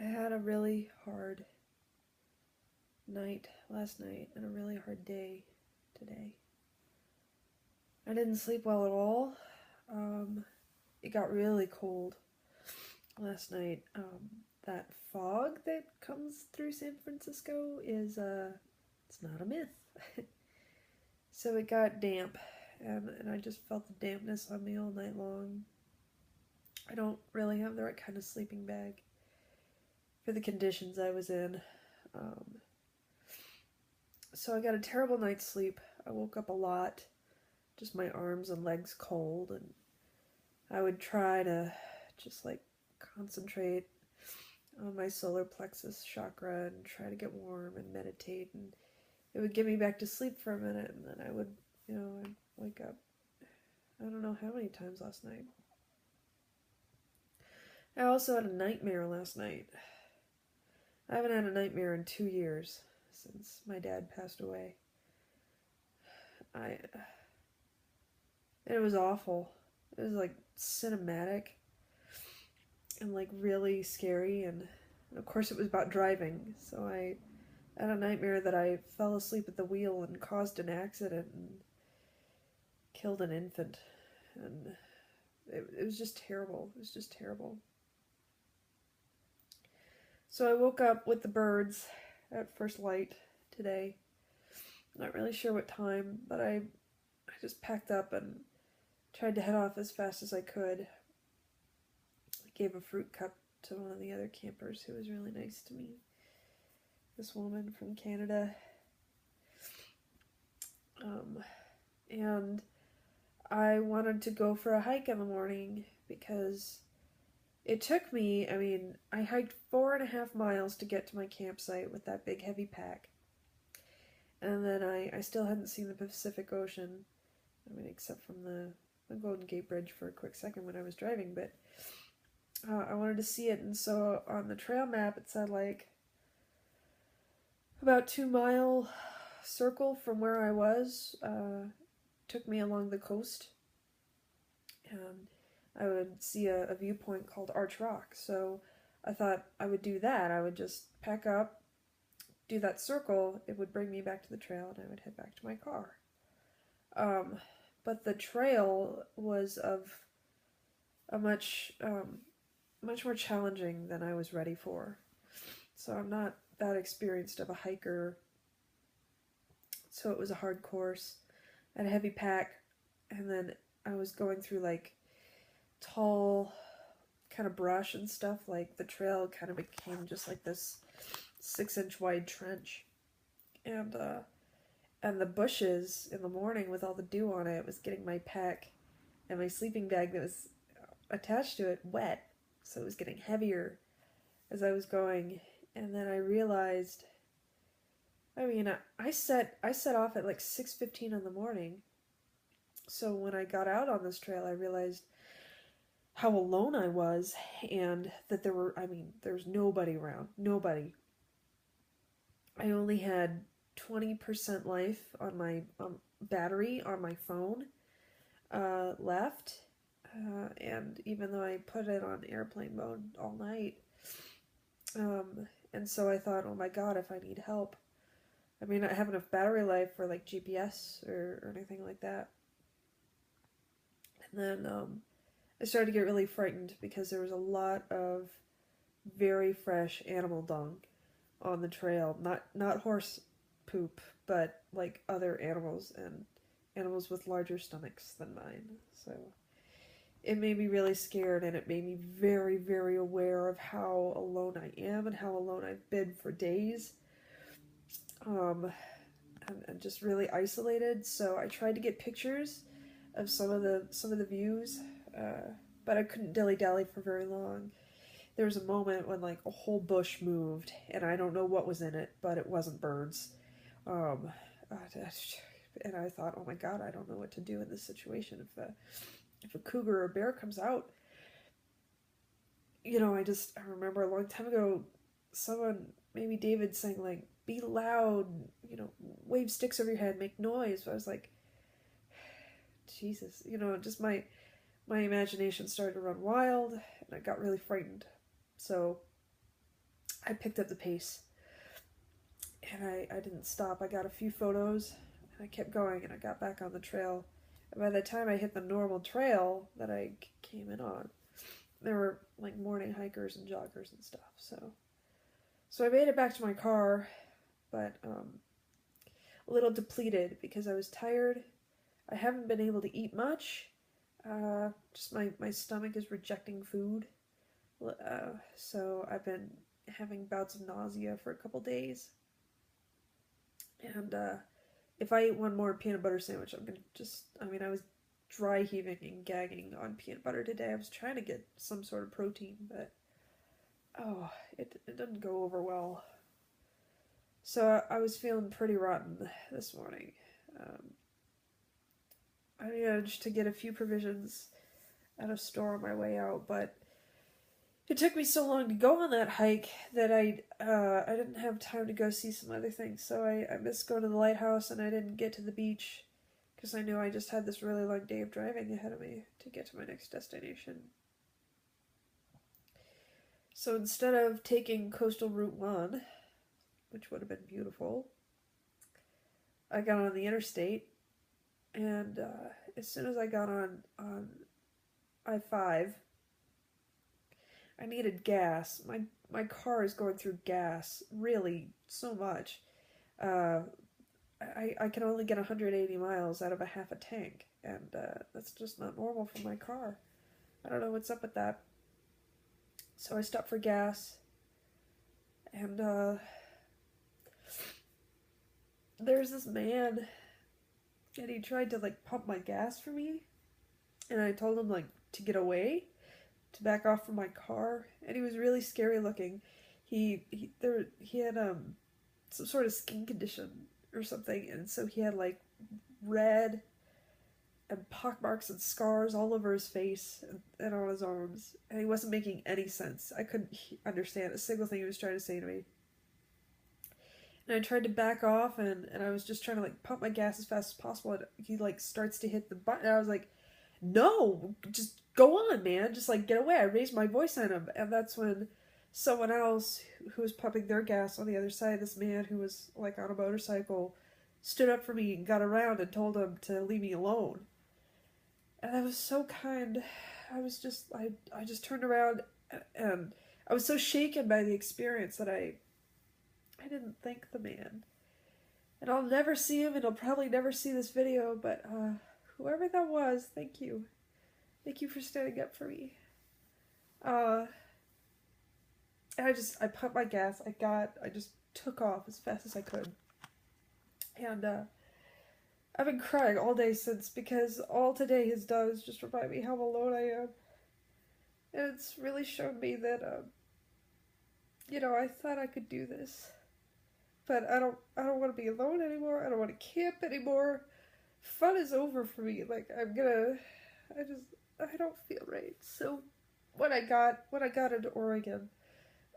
I had a really hard night last night and a really hard day today. I didn't sleep well at all. Um, it got really cold last night. That fog that comes through San Francisco it's not a myth. So it got damp, and I just felt the dampness on me all night long. I don't really have the right kind of sleeping bag for the conditions I was in. Um, so I got a terrible night's sleep. I woke up a lot, just my arms and legs cold, and I would try to just like concentrate on my solar plexus chakra and try to get warm and meditate, and it would get me back to sleep for a minute, and then I'd wake up. I don't know how many times last night. I also had a nightmare last night. I haven't had a nightmare in 2 years since my dad passed away. I It was awful. It was like cinematic and like really scary, and of course it was about driving. So I had a nightmare that I fell asleep at the wheel and caused an accident and killed an infant, and it was just terrible. It was just terrible. So I woke up with the birds at first light today. Not really sure what time, but I just packed up and tried to head off as fast as I could. I gave a fruit cup to one of the other campers who was really nice to me. This woman from Canada. And I wanted to go for a hike in the morning because it took me, I hiked 4.5 miles to get to my campsite with that big heavy pack. And then I still hadn't seen the Pacific Ocean. Except from the Golden Gate Bridge for a quick second when I was driving, but I wanted to see it, and so on the trail map it said like about 2 mile circle from where I was, took me along the coast, and I would see a viewpoint called Arch Rock. So I thought I would do that. I would just pack up, do that circle, it would bring me back to the trail, and I would head back to my car. But the trail was of a much more challenging than I was ready for. So I'm not that experienced of a hiker. So it was a hard course. I had a heavy pack, and then I was going through like tall kind of brush and stuff. Like the trail kind of became just like this 6-inch wide trench, and the bushes in the morning with all the dew on it was getting my pack and my sleeping bag that was attached to it wet, so it was getting heavier as I was going. And then I realized, I set off at like 6:15 in the morning. So when I got out on this trail, I realized how alone I was, and that there's nobody around. Nobody. I only had 20% life on my battery on my phone left. And even though I put it on airplane mode all night, and so I thought, oh my god, if I need help, I may not have enough battery life for like GPS or anything like that. And then I started to get really frightened because there was a lot of very fresh animal dung on the trail. Not horse poop, but like other animals, and animals with larger stomachs than mine. So it made me really scared, and it made me very, very aware of how alone I am and how alone I've been for days. And just really isolated. So I tried to get pictures of some of the views, but I couldn't dilly dally for very long. There was a moment when like a whole bush moved, and I don't know what was in it, but it wasn't birds. Um, and I thought, oh my god, I don't know what to do in this situation. If a cougar or a bear comes out, I remember a long time ago, someone, maybe David, saying like, "Be loud, wave sticks over your head, make noise." But I was like, Jesus, just my imagination started to run wild, and I got really frightened. So I picked up the pace, and I didn't stop. I got a few photos, and I kept going, and I got back on the trail. And by the time I hit the normal trail that I came in on, there were like morning hikers and joggers and stuff. So I made it back to my car, but a little depleted because I was tired. I haven't been able to eat much. Just my stomach is rejecting food. So I've been having bouts of nausea for a couple days. And if I eat one more peanut butter sandwich, I'm gonna I was dry heaving and gagging on peanut butter today. I was trying to get some sort of protein, but it didn't go over well. So I was feeling pretty rotten this morning. I managed to get a few provisions at a store on my way out, but it took me so long to go on that hike that I didn't have time to go see some other things. So I missed going to the lighthouse, and I didn't get to the beach because I knew I just had this really long day of driving ahead of me to get to my next destination. So instead of taking Coastal Route 1, which would have been beautiful, I got on the interstate, and as soon as I got on I-5, I needed gas. My car is going through gas really so much. I can only get 180 miles out of a half a tank, and that's just not normal for my car. I don't know what's up with that. So I stopped for gas, and there's this man, and he tried to like pump my gas for me, and I told him like to get away, to back off from my car, and he was really scary looking. He had some sort of skin condition or something, and so he had like red and pock marks and scars all over his face and on his arms, and he wasn't making any sense. I couldn't understand a single thing he was trying to say to me. And I tried to back off, and I was just trying to like pump my gas as fast as possible, and he like starts to hit the button, and I was like, no, just go on, man, just like get away. I raised my voice on him, and that's when someone else who was pumping their gas on the other side, this man who was like on a motorcycle, stood up for me and got around and told him to leave me alone. And that was so kind. I just turned around, and I was so shaken by the experience that I didn't thank the man. And I'll never see him, and he'll probably never see this video, but whoever that was, thank you. Thank you for standing up for me. And I pumped my gas. I just took off as fast as I could. And I've been crying all day since, because all today has done is just remind me how alone I am. And it's really shown me that, I thought I could do this. But I don't want to be alone anymore. I don't want to camp anymore. Fun is over for me. Like, I don't feel right. So when I got into Oregon,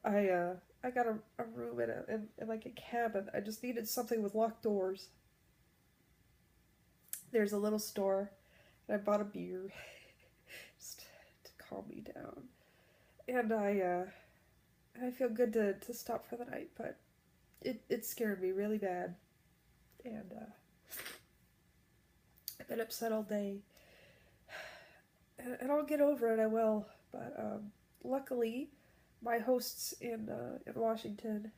I got a room in like a cabin. I just needed something with locked doors. There's a little store, and I bought a beer just to calm me down. And I feel good to stop for the night, but it scared me really bad. And I've been upset all day. And I'll get over it, I will. But luckily, my hosts in Washington,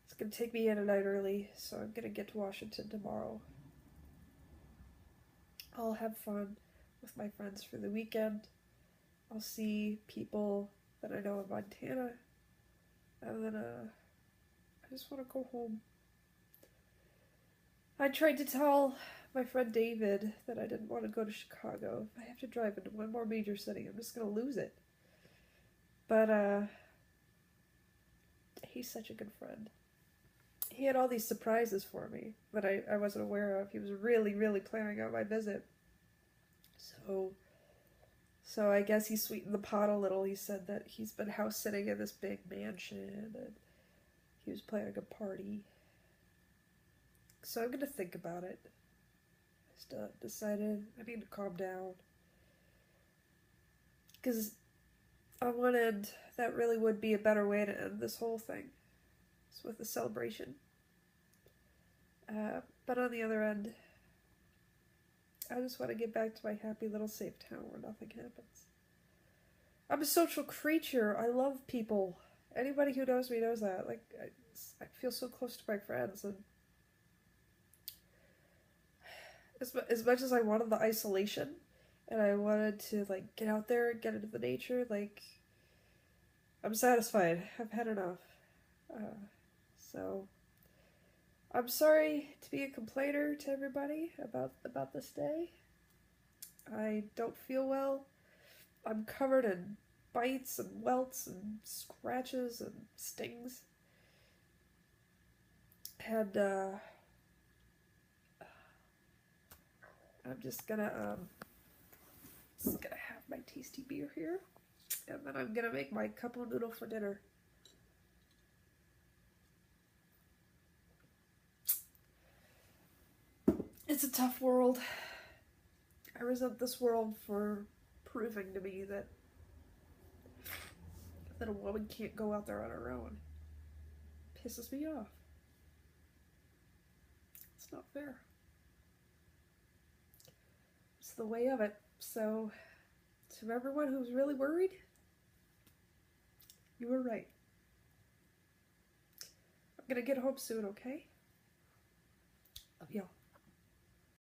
it's going to take me in a night early, so I'm going to get to Washington tomorrow. I'll have fun with my friends for the weekend. I'll see people that I know in Montana, and then I just want to go home. I tried to tell my friend David that I didn't want to go to Chicago. If I have to drive into one more major city, I'm just going to lose it. But he's such a good friend. He had all these surprises for me that I wasn't aware of. He was really, really planning on my visit. So I guess he sweetened the pot a little. He said that he's been house sitting in this big mansion, and he was planning a party. So I'm going to think about it. I just decided I need to calm down. Because on one end, that really would be a better way to end this whole thing. It's with a celebration. But on the other end, I just want to get back to my happy little safe town where nothing happens. I'm a social creature. I love people. Anybody who knows me knows that. Like, I feel so close to my friends, and as much as I wanted the isolation, and I wanted to, like, get out there and get into the nature, like, I'm satisfied. I've had enough. So, I'm sorry to be a complainer to everybody about this day. I don't feel well. I'm covered in bites and welts and scratches and stings. And, I'm just gonna have my tasty beer here. And then I'm gonna make my couple noodle for dinner. It's a tough world. I resent this world for proving to me that a woman can't go out there on her own. It pisses me off. It's not fair. It's the way of it. So, to everyone who's really worried, you were right. I'm gonna get home soon, okay? Love y'all.